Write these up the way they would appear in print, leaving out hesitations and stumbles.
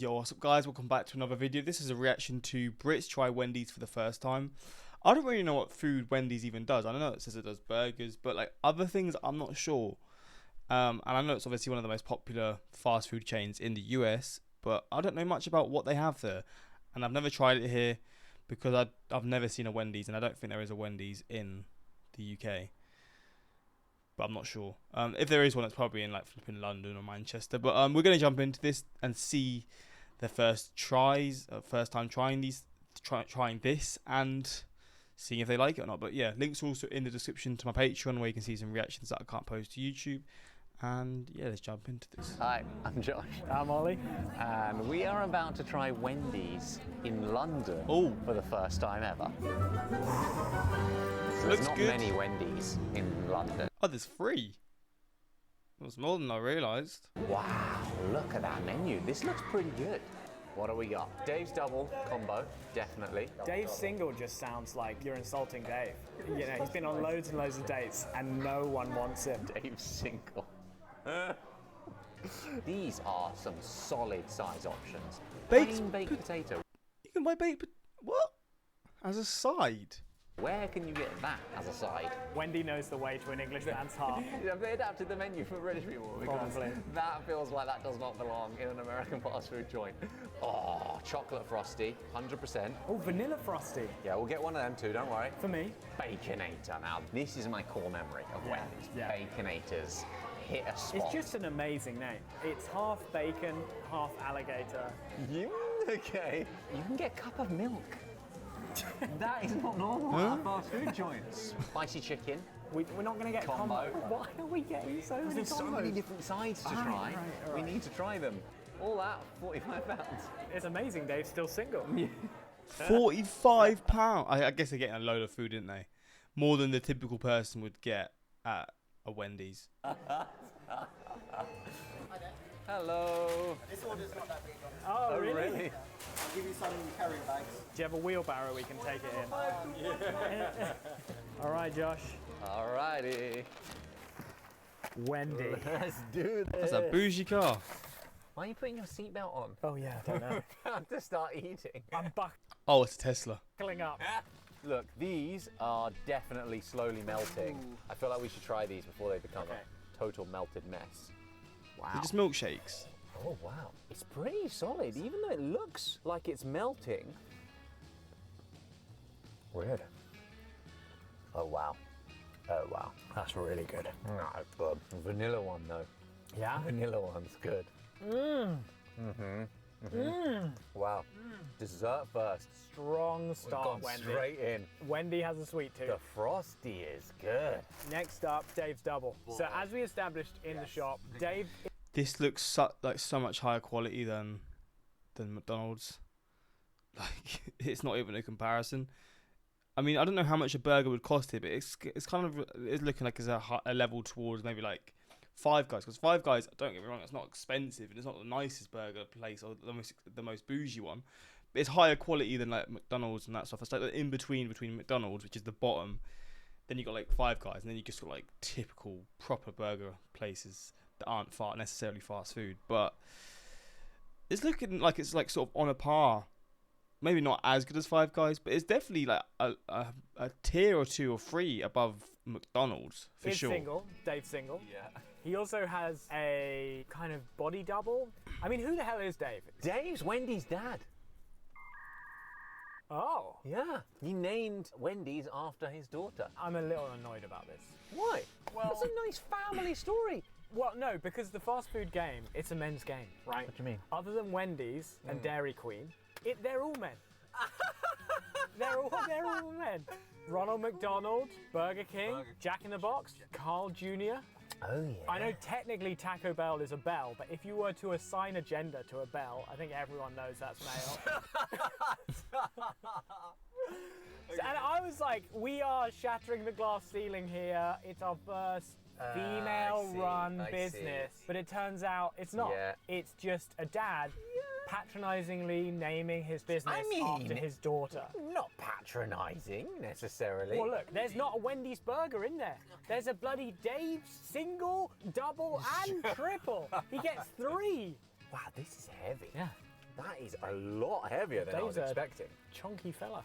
Yo, what's up guys, welcome back to another video. This is a reaction to Brits try Wendy's for the first time. I don't really know what food Wendy's even does. I don't know, it says it does burgers, but like other things I'm not sure. And I know it's obviously one of the most popular fast food chains in the US, but I don't know much about what they have there. And I've never tried it here because I've never seen a Wendy's, and I don't think there is a Wendy's in the UK. But I'm not sure. If there is one, it's probably in like flipping London or Manchester. But we're going to jump into this and see their first tries, first time trying this, and seeing if they like it or not. But yeah, links are also in the description to my Patreon, where you can see some reactions that I can't post to YouTube. And yeah, let's jump into this. Hi, I'm Josh. I'm Ollie. And we are about to try Wendy's in London for the first time ever. So there's not many Wendy's in London. Oh, there's 3. That's more than I realised. Wow, look at that menu. This looks pretty good. What do we got? Dave's double combo, definitely. Dave's single just sounds like you're insulting Dave. You know, he's been on loads and loads of dates and no one wants him. Dave's single. These are some solid size options. Baked potato. You can buy baked what? As a side? Where can you get that as a side? Wendy knows the way to an English man's heart. Have they adapted the menu for British people? Because probably. That feels like that does not belong in an American fast food joint. Oh, chocolate frosty, 100%. Oh, vanilla frosty. Yeah, we'll get one of them too, don't worry. For me. Baconator. Now, this is my core memory of Wendy's. Yeah. Baconators hit a spot. It's just an amazing name. It's half bacon, half alligator. Okay. You can get a cup of milk. That is not normal at fast food joints. Spicy chicken. We're not going to get combo. Why are we getting so many There's so many different sides to try. Right. We need to try them. All that, £45. It's amazing Dave's still single. £45. I guess they're getting a load of food, didn't they? More than the typical person would get at a Wendy's. Hello. This order's not that big. Oh, really? I'll give you some carrying bags. Do you have a wheelbarrow we can take it in? Yeah. All right, Josh. Alrighty. Wendy. Let's do this. That's a bougie car. Why are you putting your seatbelt on? Oh yeah, I don't know. About to start eating. I'm Oh, it's a Tesla. buckling up. Look, these are definitely slowly melting. Ooh. I feel like we should try these before they become a total melted mess. Wow. They're just milkshakes. Oh wow. It's pretty solid, even though it looks like it's melting. Weird. Oh wow. Oh wow. That's really good. Nah, the vanilla one though. Yeah? Vanilla one's good. Wow. Dessert first. Strong start, Wendy. Straight in. Wendy has a sweet tooth. The frosty is good. Next up, Dave's double. So as we established in the shop, Dave... This looks like so much higher quality than McDonald's. Like, it's not even a comparison. I mean, I don't know how much a burger would cost here, but it's kind of it's looking like it's a level towards maybe like Five Guys, because Five Guys, don't get me wrong, it's not expensive and it's not the nicest burger place or the most bougie one, but it's higher quality than like McDonald's and that stuff. It's like the in between McDonald's, which is the bottom, then you got like Five Guys, and then you just got like typical proper burger places that aren't necessarily fast food. But it's looking like it's like sort of on a par. Maybe not as good as Five Guys, but it's definitely like a tier or 2 or 3 above McDonald's for sure. Single, Dave's single. Yeah. He also has a kind of body double. I mean, who the hell is Dave? Dave's Wendy's dad. Oh. Yeah. He named Wendy's after his daughter. I'm a little annoyed about this. Why? Well, that's a nice family story. Well, no, because the fast food game, it's a men's game, right? What do you mean? Other than Wendy's and Dairy Queen, they're all men. they're all men. Ronald McDonald, Burger King, Jack in the Box, Carl Jr. Oh yeah. I know technically Taco Bell is a bell, but if you were to assign a gender to a bell, I think everyone knows that's male. And I was like, we are shattering the glass ceiling here. It's our first female-run business. But it turns out it's not. Yeah. It's just a dad patronisingly naming his business after his daughter. Not patronising, necessarily. Well, look, there's not a Wendy's burger in there. There's a bloody Dave's single, double, and triple. He gets 3. Wow, this is heavy. Yeah. That is a lot heavier than I was Dave's a expecting. chunky fella.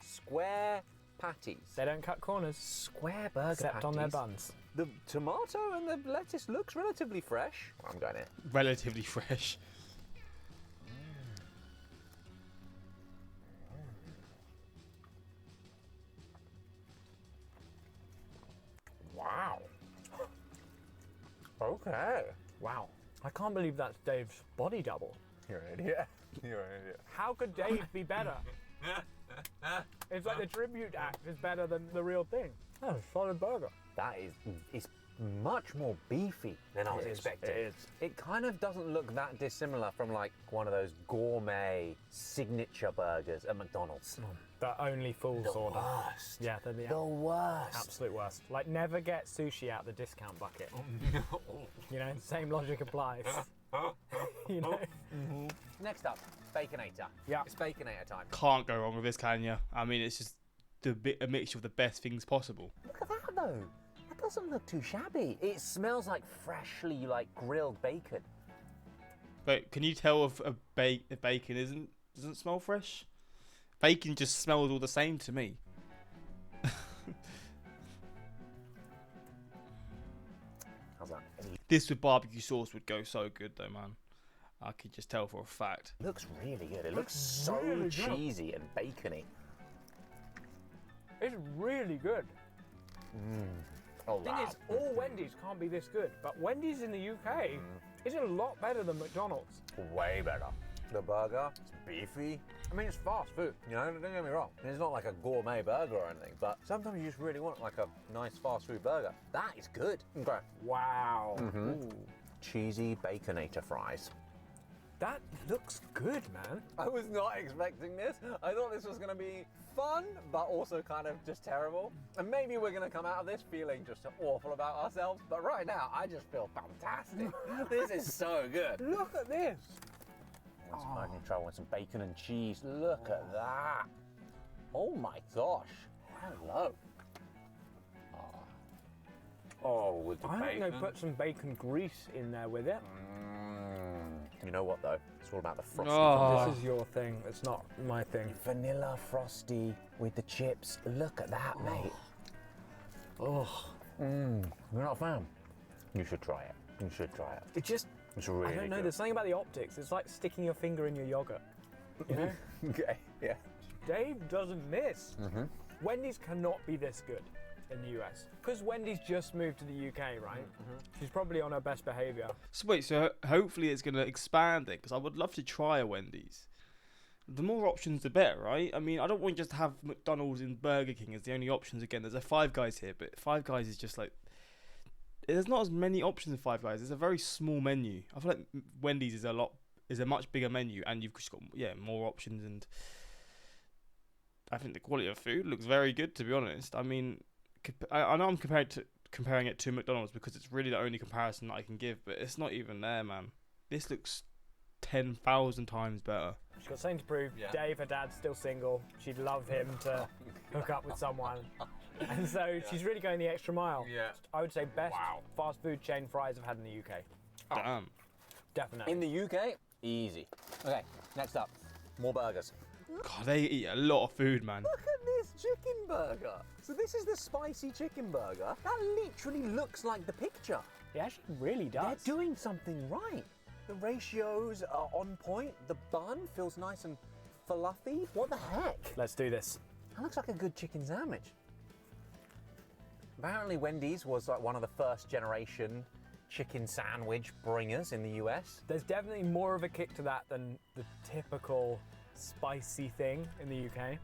Square patties. They don't cut corners, Square burger except patties. on their buns. The tomato and the lettuce looks relatively fresh. I'm going in. Relatively fresh. Wow. Okay. Wow. I can't believe that's Dave's body double. You're an idiot. You're an idiot. How could Dave be better? It's like the tribute act is better than the real thing. Oh, solid burger. That is much more beefy than I was expecting. It is. It kind of doesn't look that dissimilar from like one of those gourmet signature burgers at McDonald's. That only fools order. Worst. Yeah, they're the The worst. absolute worst. Like, never get sushi out the discount bucket. You know, same logic applies. You know? Next up, Baconator. Yeah. It's Baconator time. Can't go wrong with this, can you? I mean, it's just a mixture of the best things possible. Look at that though. That doesn't look too shabby. It smells like freshly grilled bacon. But can you tell if bacon doesn't smell fresh? Bacon just smells all the same to me. How's that? This with barbecue sauce would go so good though, man. I could just tell for a fact. It looks really good. It looks so really good. cheesy and bacony. It's really good. Oh The thing is, all Wendy's can't be this good, but Wendy's in the UK is a lot better than McDonald's. Way better. The burger, it's beefy. I mean, it's fast food, you know, don't get me wrong. It's not like a gourmet burger or anything, but sometimes you just really want like a nice fast food burger. That is good. Okay. Wow. Ooh. Cheesy Baconator fries. That looks good, man. I was not expecting this. I thought this was going to be fun, but also kind of just terrible. And maybe we're going to come out of this feeling just awful about ourselves, but right now, I just feel fantastic. This is so good. Look at this. I can try with some bacon and cheese. Look at that. Oh my gosh. Hello. Oh, with the I think bacon. they put some bacon grease in there with it. You know what though? It's all about the frosty. Oh. This is your thing. It's not my thing. Vanilla frosty with the chips. Look at that, mate. Oh, You're not a fan? You should try it. You should try it. it just. It's really I don't know. good. There's something about the optics. It's like sticking your finger in your yogurt. You know? Okay, yeah. Dave doesn't miss. Wendy's cannot be this good in the US because Wendy's just moved to the UK, right? She's probably on her best behaviour. So wait, so hopefully it's going to expand it, because I would love to try a Wendy's. The more options, the better, right? I mean, I don't want just to have McDonald's and Burger King as the only options. Again, there's a Five Guys here, but Five Guys is just like, there's not as many options in Five Guys. It's a very small menu. I feel like Wendy's is a much bigger menu, and you've just got more options, and I think the quality of food looks very good, to be honest. I mean, I know I'm comparing it to McDonald's because it's really the only comparison that I can give, but it's not even there, man. This looks 10,000 times better. She's got something to prove. Yeah. Dave, her dad's still single. She'd love him to hook up with someone. And so she's really going the extra mile. Yeah. I would say best fast food chain fries I've had in the UK. Damn. Definitely. In the UK, easy. Okay, next up, more burgers. God, they eat a lot of food, man. Look at this chicken burger. So this is the spicy chicken burger. That literally looks like the picture. It actually really does. They're doing something right. The ratios are on point. The bun feels nice and fluffy. What the heck? Let's do this. That looks like a good chicken sandwich. Apparently Wendy's was like one of the first generation chicken sandwich bringers in the US. There's definitely more of a kick to that than the typical spicy thing in the UK.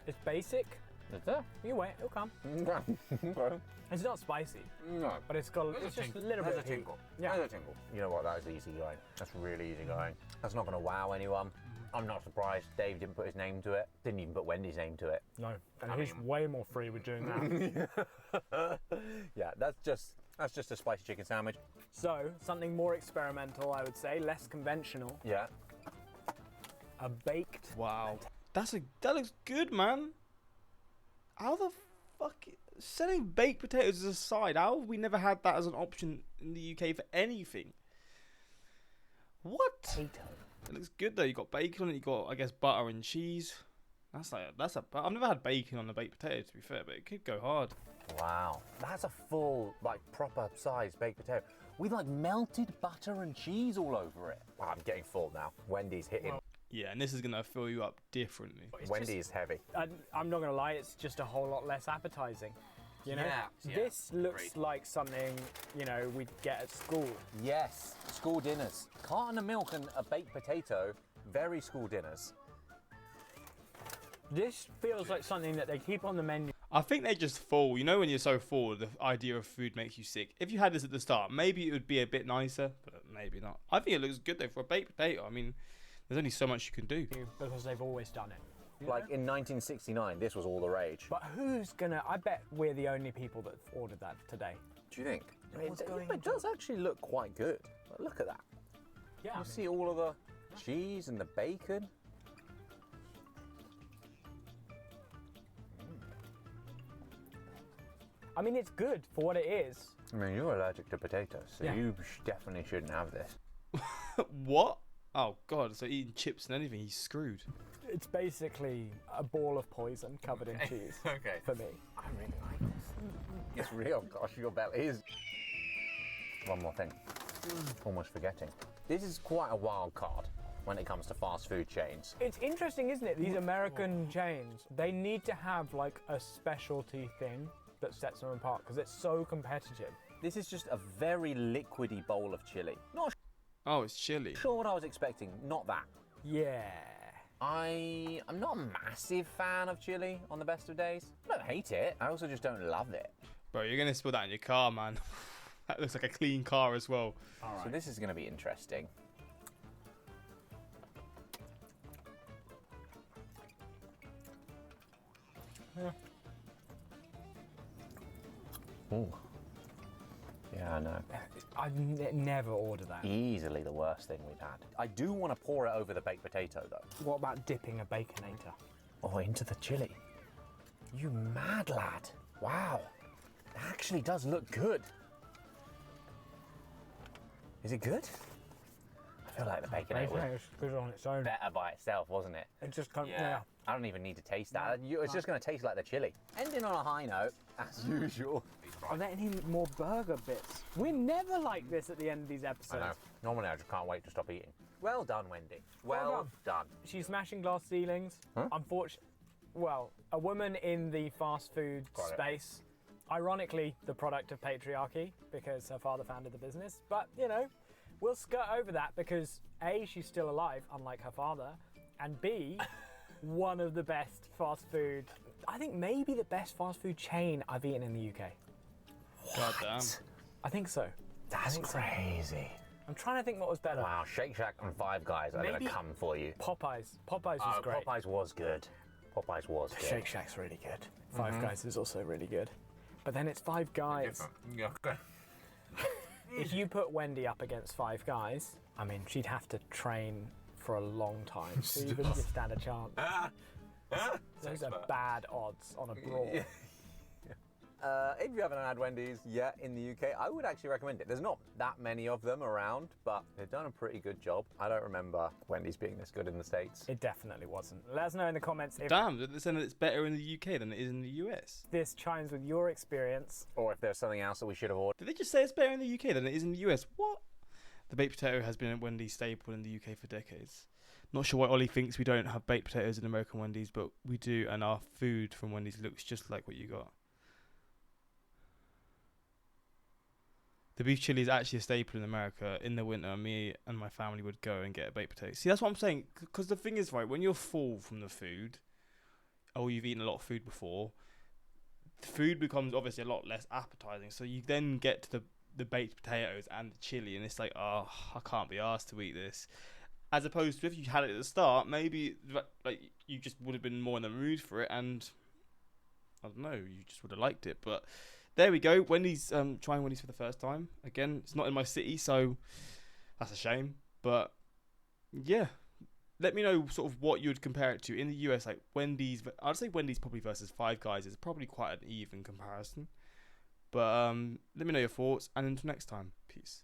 It's basic. Is there? You wait, it'll come. Okay. It's not spicy, No. but it's got it's just a little bit of heat. Yeah. There's a tingle. You know what? That is easy going. That's really easy going. That's not going to wow anyone. I'm not surprised Dave didn't put his name to it. Didn't even put Wendy's name to it. No, and he's way more free with doing that. Yeah, that's just a spicy chicken sandwich. So, something more experimental, I would say, less conventional. Yeah. A baked. Wow. That looks good, man. How the fuck... Selling baked potatoes as a side, how have we never had that as an option in the UK for anything? potato. It looks good though. You got bacon on it. You got, I guess, butter and cheese. That's I've never had bacon on a baked potato, to be fair, but it could go hard. Wow, that's a full, like, proper size baked potato with like melted butter and cheese all over it. Wow, I'm getting full now. Wendy's hitting. Yeah, and this is gonna fill you up differently. Wendy is heavy. I'm not gonna lie, it's just a whole lot less appetizing. You know, this looks like something we'd get at school. Yes, school dinners. Carton of milk and a baked potato. Very school dinners. This feels like something that they keep on the menu. I think they just full. You know, when you're so full, the idea of food makes you sick. If you had this at the start, maybe it would be a bit nicer, but maybe not. I think it looks good though for a baked potato. I mean, there's only so much you can do. Because they've always done it. Like in 1969, this was all the rage. But who's gonna? I bet we're the only people that ordered that today. Do you think? What's going It does actually look quite good. Look at that. Yeah. You see all of the cheese and the bacon. I mean, it's good for what it is. I mean, you're allergic to potatoes, so Yeah. you definitely shouldn't have this. What? Oh god! So eating chips and anything, he's screwed. It's basically a ball of poison covered in cheese. Okay. For me. I really like this. It's real. Gosh, your belly is. One more thing. Almost forgetting. This is quite a wild card when it comes to fast food chains. It's interesting, isn't it? These American chains, they need to have like a specialty thing that sets them apart because it's so competitive. This is just a very liquidy bowl of chili. Not Oh, it's chili. sure what I was expecting. Not that. Yeah. I'm not a massive fan of chili on the best of days. I don't hate it. I also just don't love it. Bro, you're gonna spill that in your car, man. That looks like a clean car as well. All right. So this is going to be interesting. Yeah. Ooh. Yeah, I know. I've never ordered that. Easily the worst thing we've had. I do want to pour it over the baked potato though. What about dipping a baconator? Oh, into the chili. You mad lad. Wow. That actually does look good. Is it good? I feel like the baconator was Baconator's good on its own. better by itself, wasn't it? It just comes. Yeah. I don't even need to taste that. It's just going to taste like the chili. Ending on a high note, as usual. Are there any more burger bits? We're never like this at the end of these I episodes. know. Normally I just can't wait to stop eating. Well done, Wendy. Well Well done. She's smashing glass ceilings. Huh? Unfortunately, well, a woman in the fast food Got it. space. Ironically, the product of patriarchy because her father founded the business. But, we'll skirt over that because A, she's still alive, unlike her father, and B, one of the best fast food, I think maybe the best fast food chain I've eaten in the UK. God damn. I think so. That's think so. crazy. I'm trying to think what was better. Wow, Shake Shack and Five Guys are going Maybe- to come for you. Popeyes. Popeyes was great. Popeyes was good. Popeyes was good. Shake Shack's really good. Five Guys is also really good. But then it's Five Guys. Yeah, okay. If you put Wendy up against Five Guys, I mean, she'd have to train for a long time to even just stand a chance. Those are bad odds on a brawl. If you haven't had Wendy's yet in the UK, I would actually recommend it. There's not that many of them around, but they've done a pretty good job. I don't remember Wendy's being this good in the States. It definitely wasn't. Let us know in the comments if Damn, they're saying that it's better in the UK than it is in the US. this chimes with your experience. Or if there's something else that we should have ordered. Did they just say it's better in the UK than it is in the US? What? The baked potato has been a Wendy's staple in the UK for decades. Not sure why Ollie thinks we don't have baked potatoes in American Wendy's, but we do, and our food from Wendy's looks just like what you got. The beef chili is actually a staple in America. In the winter, me and my family would go and get a baked potato. See, that's what I'm saying. Because the thing is, right, when you're full from the food, or you've eaten a lot of food before, the food becomes obviously a lot less appetizing. So you then get to the baked potatoes and the chili, and it's like, oh, I can't be asked to eat this. As opposed to if you had it at the start, maybe like you just would have been more in the mood for it, and I don't know, you just would have liked it. But there we go. Wendy's trying Wendy's for the first time. Again, it's not in my city, so that's a shame. But yeah, let me know sort of what you'd compare it to in the US. Like Wendy's, I'd say Wendy's probably versus Five Guys is probably quite an even comparison. But let me know your thoughts, and until next time, peace.